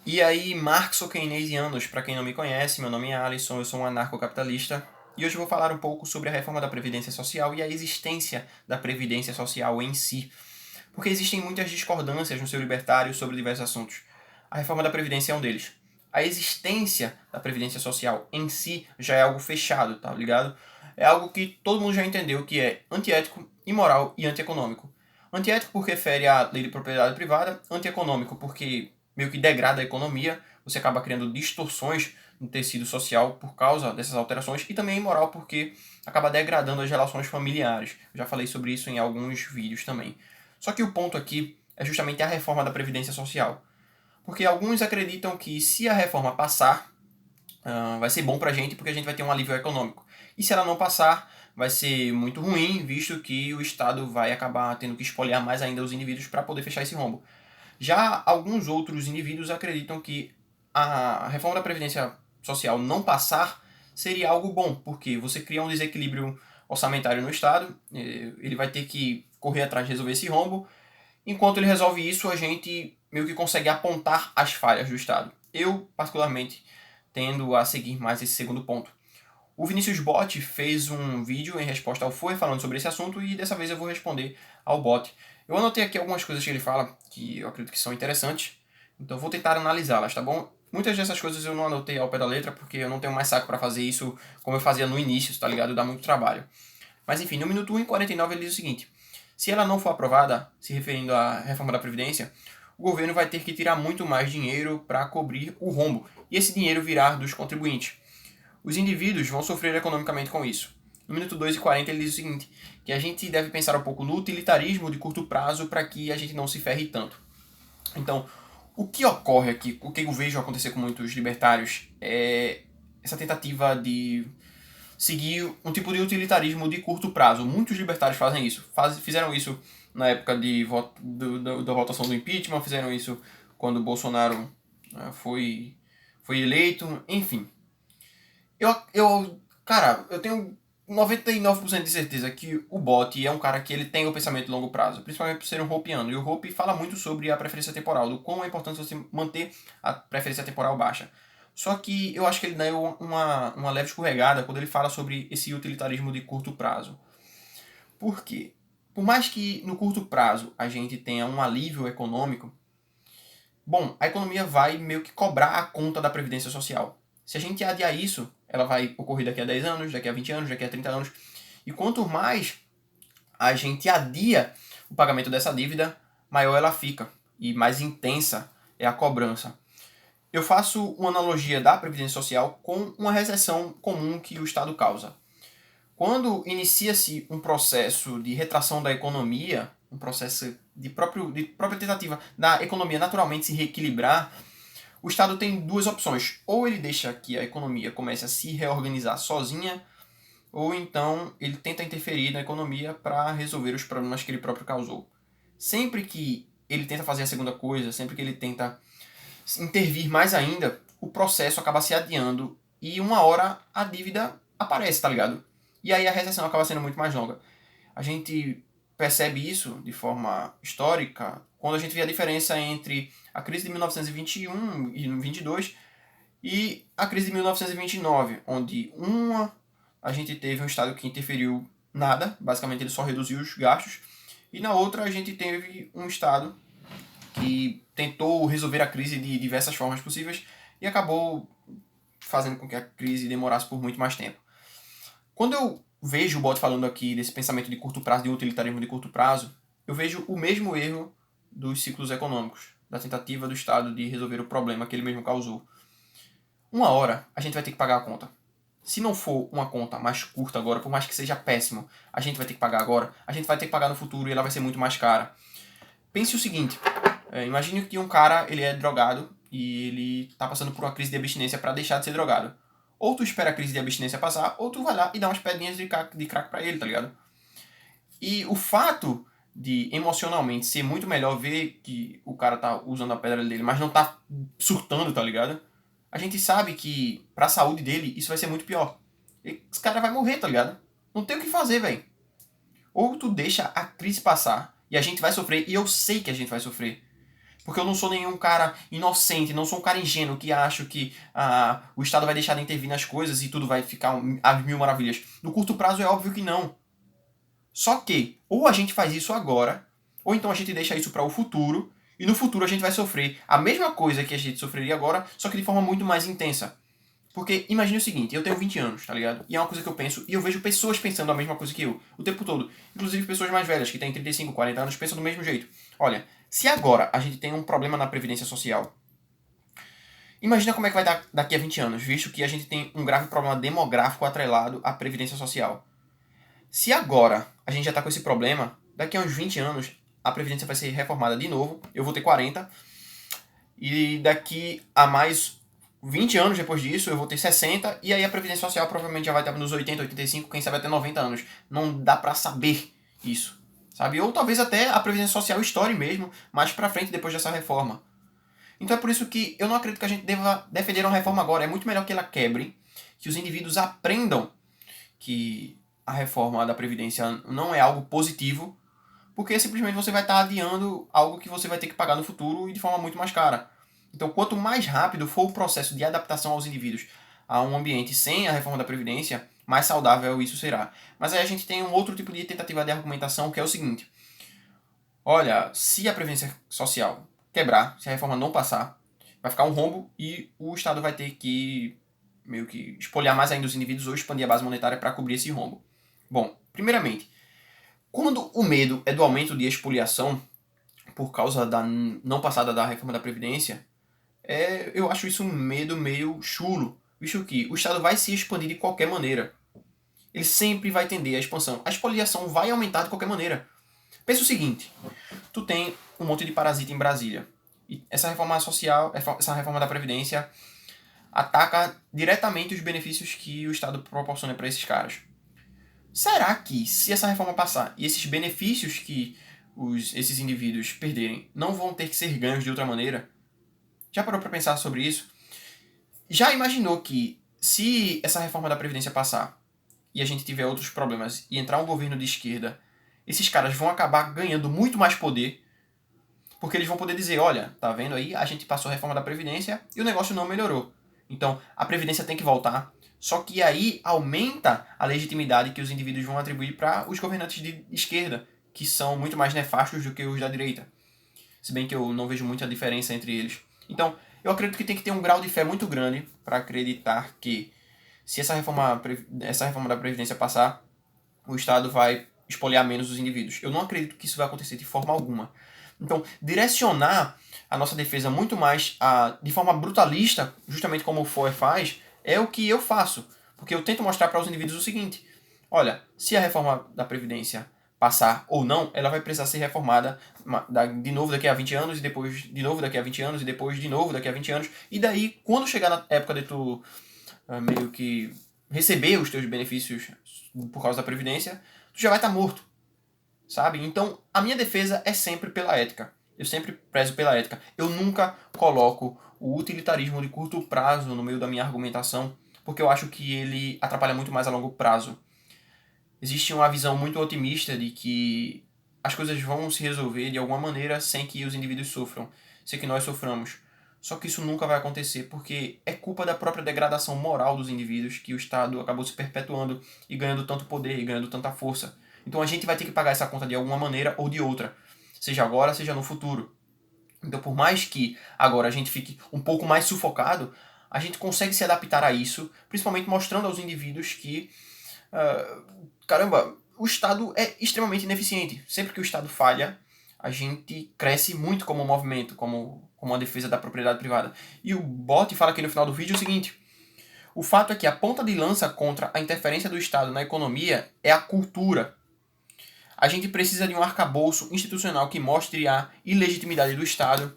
E aí, marxo-keynesianos, para quem não me conhece, meu nome é Alisson, eu sou um anarcocapitalista, e hoje eu vou falar um pouco sobre a reforma da Previdência Social e a existência da Previdência Social em si, porque existem muitas discordâncias no seu libertário sobre diversos assuntos. A reforma da Previdência é um deles. A existência da Previdência Social em si já é algo fechado, tá ligado? É algo que todo mundo já entendeu que é antiético, imoral e antieconômico. Antiético porque fere a lei de propriedade privada, antieconômico porque meio que degrada a economia, você acaba criando distorções no tecido social por causa dessas alterações, e também é imoral porque acaba degradando as relações familiares. Eu já falei sobre isso em alguns vídeos também. Só que o ponto aqui é justamente a reforma da Previdência Social. Porque alguns acreditam que se a reforma passar, vai ser bom pra gente porque a gente vai ter um alívio econômico. E se ela não passar, vai ser muito ruim, visto que o Estado vai acabar tendo que espoliar mais ainda os indivíduos para poder fechar esse rombo. Já alguns outros indivíduos acreditam que a reforma da Previdência Social não passar seria algo bom, porque você cria um desequilíbrio orçamentário no Estado, ele vai ter que correr atrás de resolver esse rombo. Enquanto ele resolve isso, a gente meio que consegue apontar as falhas do Estado. Eu, particularmente, tendo a seguir mais esse segundo ponto. O Vinícius Bot fez um vídeo em resposta ao Foi falando sobre esse assunto, e dessa vez eu vou responder ao Bot. Eu anotei aqui algumas coisas que ele fala que eu acredito que são interessantes, então vou tentar analisá-las, tá bom? Muitas dessas coisas eu não anotei ao pé da letra porque eu não tenho mais saco para fazer isso como eu fazia no início, tá ligado? Dá muito trabalho. Mas enfim, no minuto 1 e 49 ele diz o seguinte: se ela não for aprovada, se referindo à reforma da Previdência, o governo vai ter que tirar muito mais dinheiro para cobrir o rombo, e esse dinheiro virá dos contribuintes. Os indivíduos vão sofrer economicamente com isso. No minuto 2 e 40 ele diz o seguinte, que a gente deve pensar um pouco no utilitarismo de curto prazo para que a gente não se ferre tanto. Então, o que ocorre aqui, o que eu vejo acontecer com muitos libertários é essa tentativa de seguir um tipo de utilitarismo de curto prazo. Muitos libertários fazem isso. Fizeram isso na época da votação do impeachment, fizeram isso quando o Bolsonaro foi eleito, enfim. Cara, eu tenho 99% de certeza que o Bot é um cara que ele tem o pensamento de longo prazo, principalmente por ser um Hopiano. E o Hope fala muito sobre a preferência temporal, do quão é importante você manter a preferência temporal baixa. Só que eu acho que ele deu uma leve escorregada quando ele fala sobre esse utilitarismo de curto prazo. Por quê? Por mais que no curto prazo a gente tenha um alívio econômico, bom, a economia vai meio que cobrar a conta da Previdência Social. Se a gente adiar isso, ela vai ocorrer daqui a 10 anos, daqui a 20 anos, daqui a 30 anos. E quanto mais a gente adia o pagamento dessa dívida, maior ela fica e mais intensa é a cobrança. Eu faço uma analogia da Previdência Social com uma recessão comum que o Estado causa. Quando inicia-se um processo de retração da economia, um processo de própria tentativa da economia naturalmente se reequilibrar, o Estado tem duas opções. Ou ele deixa que a economia comece a se reorganizar sozinha, ou então ele tenta interferir na economia para resolver os problemas que ele próprio causou. Sempre que ele tenta fazer a segunda coisa, sempre que ele tenta intervir mais ainda, o processo acaba se adiando e uma hora a dívida aparece, tá ligado? E aí a recessão acaba sendo muito mais longa. A gente percebe isso de forma histórica quando a gente vê a diferença entre a crise de 1921 e 22 e a crise de 1929, onde a gente teve um Estado que interferiu nada, basicamente ele só reduziu os gastos, e na outra a gente teve um Estado que tentou resolver a crise de diversas formas possíveis e acabou fazendo com que a crise demorasse por muito mais tempo. Quando eu vejo o Bot falando aqui desse pensamento de curto prazo, de utilitarismo de curto prazo, eu vejo o mesmo erro dos ciclos econômicos, da tentativa do Estado de resolver o problema que ele mesmo causou. Uma hora a gente vai ter que pagar a conta. Se não for uma conta mais curta agora, por mais que seja péssimo, a gente vai ter que pagar agora, a gente vai ter que pagar no futuro e ela vai ser muito mais cara. Pense o seguinte, imagine que um cara ele é drogado e ele tá passando por uma crise de abstinência para deixar de ser drogado. Ou tu espera a crise de abstinência passar, ou tu vai lá e dá umas pedrinhas de crack pra ele, tá ligado? E o fato de emocionalmente ser muito melhor ver que o cara tá usando a pedra dele, mas não tá surtando, tá ligado? A gente sabe que pra saúde dele isso vai ser muito pior. Esse cara vai morrer, tá ligado? Não tem o que fazer, velho. Ou tu deixa a crise passar e a gente vai sofrer, e eu sei que a gente vai sofrer. Porque eu não sou nenhum cara inocente, não sou um cara ingênuo que acha que o Estado vai deixar de intervir nas coisas e tudo vai ficar às mil maravilhas. No curto prazo é óbvio que não. Só que, ou a gente faz isso agora, ou então a gente deixa isso para o futuro, e no futuro a gente vai sofrer a mesma coisa que a gente sofreria agora, só que de forma muito mais intensa. Porque imagine o seguinte, eu tenho 20 anos, tá ligado? E é uma coisa que eu penso, e eu vejo pessoas pensando a mesma coisa que eu, o tempo todo. Inclusive pessoas mais velhas, que têm 35, 40 anos, pensam do mesmo jeito. Olha, se agora a gente tem um problema na Previdência Social, imagina como é que vai dar daqui a 20 anos, visto que a gente tem um grave problema demográfico atrelado à Previdência Social. Se agora a gente já está com esse problema, daqui a uns 20 anos a Previdência vai ser reformada de novo, eu vou ter 40, e daqui a mais 20 anos depois disso eu vou ter 60, e aí a Previdência Social provavelmente já vai estar nos 80, 85, quem sabe até 90 anos. Não dá pra saber isso, sabe? Ou talvez até a Previdência Social estoure mesmo, mais pra frente depois dessa reforma. Então é por isso que eu não acredito que a gente deva defender uma reforma agora. É muito melhor que ela quebre, que os indivíduos aprendam que a reforma da Previdência não é algo positivo, porque simplesmente você vai estar adiando algo que você vai ter que pagar no futuro e de forma muito mais cara. Então, quanto mais rápido for o processo de adaptação aos indivíduos a um ambiente sem a reforma da Previdência, mais saudável isso será. Mas aí a gente tem um outro tipo de tentativa de argumentação, que é o seguinte: olha, se a Previdência Social quebrar, se a reforma não passar, vai ficar um rombo e o Estado vai ter que meio que espolhar mais ainda os indivíduos ou expandir a base monetária para cobrir esse rombo. Bom, primeiramente, quando o medo é do aumento de expoliação por causa da não passada da reforma da Previdência, eu acho isso um medo meio chulo, visto que o Estado vai se expandir de qualquer maneira. Ele sempre vai tender à expansão. A expoliação vai aumentar de qualquer maneira. Pensa o seguinte, tu tem um monte de parasita em Brasília. E essa reforma social, essa reforma da Previdência ataca diretamente os benefícios que o Estado proporciona para esses caras. Será que, se essa reforma passar e esses benefícios que esses indivíduos perderem não vão ter que ser ganhos de outra maneira? Já parou para pensar sobre isso? Já imaginou que, se essa reforma da Previdência passar e a gente tiver outros problemas e entrar um governo de esquerda, esses caras vão acabar ganhando muito mais poder, porque eles vão poder dizer, olha, tá vendo aí, a gente passou a reforma da Previdência e o negócio não melhorou. Então, a Previdência tem que voltar, só que aí aumenta a legitimidade que os indivíduos vão atribuir para os governantes de esquerda, que são muito mais nefastos do que os da direita. Se bem que eu não vejo muita diferença entre eles. Então, eu acredito que tem que ter um grau de fé muito grande para acreditar que, se essa reforma da Previdência passar, o Estado vai expoliar menos os indivíduos. Eu não acredito que isso vai acontecer de forma alguma. Então, direcionar a nossa defesa muito mais de forma brutalista, justamente como o FOE faz, é o que eu faço. Porque eu tento mostrar para os indivíduos o seguinte: olha, se a reforma da Previdência passar ou não, ela vai precisar ser reformada de novo daqui a 20 anos, e depois de novo daqui a 20 anos, e depois de novo daqui a 20 anos. E daí, quando chegar na época de tu meio que receber os teus benefícios por causa da Previdência, tu já vai estar morto, sabe? Então, a minha defesa é sempre pela ética. Eu sempre prezo pela ética. Eu nunca coloco o utilitarismo de curto prazo no meio da minha argumentação, porque eu acho que ele atrapalha muito mais a longo prazo. Existe uma visão muito otimista de que as coisas vão se resolver de alguma maneira sem que os indivíduos sofram, sem que nós soframos. Só que isso nunca vai acontecer, porque é culpa da própria degradação moral dos indivíduos que o Estado acabou se perpetuando e ganhando tanto poder e ganhando tanta força. Então a gente vai ter que pagar essa conta de alguma maneira ou de outra, seja agora, seja no futuro. Então, por mais que agora a gente fique um pouco mais sufocado, a gente consegue se adaptar a isso, principalmente mostrando aos indivíduos que, caramba, o Estado é extremamente ineficiente. Sempre que o Estado falha, a gente cresce muito como movimento, como uma defesa da propriedade privada. E o Bot fala aqui no final do vídeo o seguinte: o fato é que a ponta de lança contra a interferência do Estado na economia é a cultura. A gente precisa de um arcabouço institucional que mostre a ilegitimidade do Estado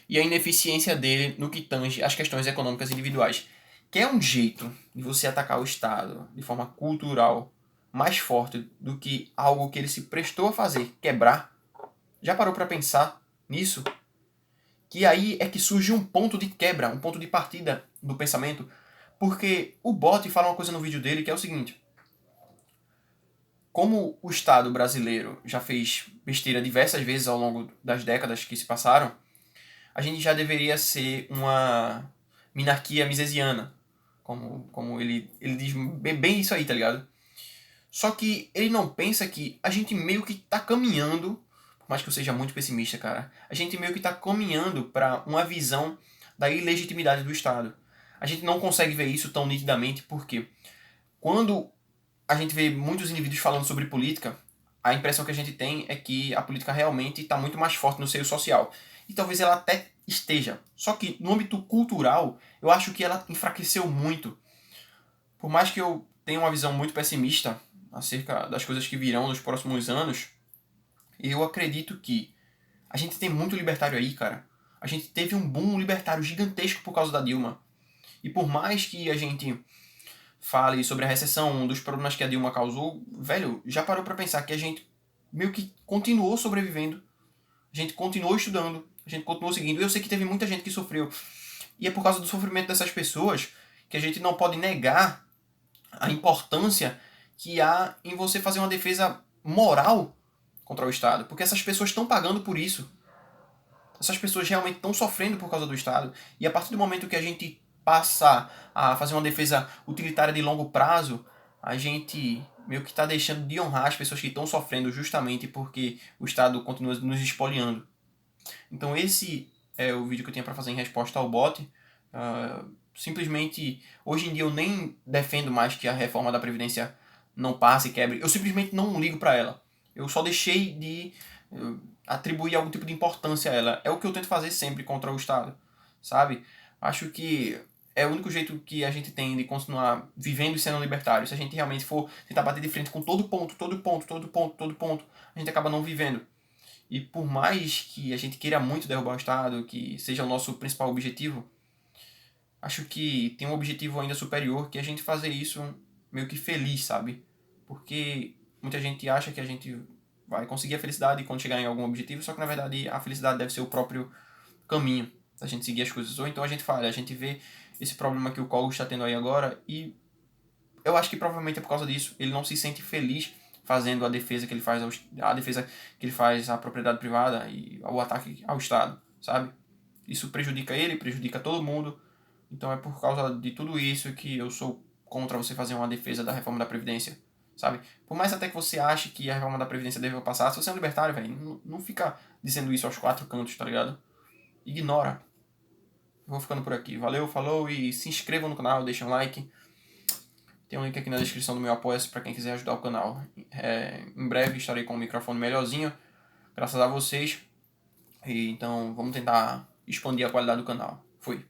e a ineficiência dele no que tange às questões econômicas individuais. Que é um jeito de você atacar o Estado de forma cultural mais forte do que algo que ele se prestou a fazer, quebrar. Já parou para pensar nisso? Que aí é que surge um ponto de quebra, um ponto de partida do pensamento, porque o Bot fala uma coisa no vídeo dele que é o seguinte: como o Estado brasileiro já fez besteira diversas vezes ao longo das décadas que se passaram, a gente já deveria ser uma minarquia misesiana. Como ele diz bem isso aí, tá ligado? Só que ele não pensa que a gente meio que tá caminhando, por mais que eu seja muito pessimista, cara, a gente meio que tá caminhando para uma visão da ilegitimidade do Estado. A gente não consegue ver isso tão nitidamente porque quando a gente vê muitos indivíduos falando sobre política, a impressão que a gente tem é que a política realmente está muito mais forte no seio social. E talvez ela até esteja. Só que no âmbito cultural, eu acho que ela enfraqueceu muito. Por mais que eu tenha uma visão muito pessimista acerca das coisas que virão nos próximos anos, eu acredito que a gente tem muito libertário aí, cara. A gente teve um boom libertário gigantesco por causa da Dilma. E por mais que a gente fale sobre a recessão, dos problemas que a Dilma causou, velho, já parou pra pensar que a gente meio que continuou sobrevivendo, a gente continuou estudando, a gente continuou seguindo. Eu sei que teve muita gente que sofreu. E é por causa do sofrimento dessas pessoas que a gente não pode negar a importância que há em você fazer uma defesa moral contra o Estado. Porque essas pessoas estão pagando por isso. Essas pessoas realmente estão sofrendo por causa do Estado. E a partir do momento que a gente passa a fazer uma defesa utilitária de longo prazo, a gente meio que está deixando de honrar as pessoas que estão sofrendo justamente porque o Estado continua nos espoliando. Então esse é o vídeo que eu tinha para fazer em resposta ao bot. Simplesmente, hoje em dia eu nem defendo mais que a reforma da Previdência não passe e quebre. Eu simplesmente não ligo para ela. Eu só deixei de atribuir algum tipo de importância a ela. É o que eu tento fazer sempre contra o Estado, sabe? Acho que é o único jeito que a gente tem de continuar vivendo e sendo libertário. Se a gente realmente for tentar bater de frente com todo ponto, a gente acaba não vivendo. E por mais que a gente queira muito derrubar o Estado, que seja o nosso principal objetivo, acho que tem um objetivo ainda superior, que é a gente fazer isso meio que feliz, sabe? Porque muita gente acha que a gente vai conseguir a felicidade quando chegar em algum objetivo, só que na verdade a felicidade deve ser o próprio caminho da gente seguir as coisas. Ou então a gente fala, a gente vê esse problema que o Cogos está tendo aí agora e eu acho que provavelmente é por causa disso. Ele não se sente feliz fazendo a defesa que ele faz a defesa que ele faz à propriedade privada e ao ataque ao Estado, sabe? Isso prejudica ele, prejudica todo mundo. Então é por causa de tudo isso que eu sou contra você fazer uma defesa da reforma da Previdência, sabe? Por mais até que você ache que a reforma da Previdência deve passar, se você é um libertário, velho, não fica dizendo isso aos quatro cantos, tá ligado? Ignora. Vou ficando por aqui. Valeu, falou e se inscrevam no canal, deixem um like. Tem um link aqui na descrição do meu apoia-se para quem quiser ajudar o canal. Em breve estarei com um microfone melhorzinho, graças a vocês. E então vamos tentar expandir a qualidade do canal. Fui.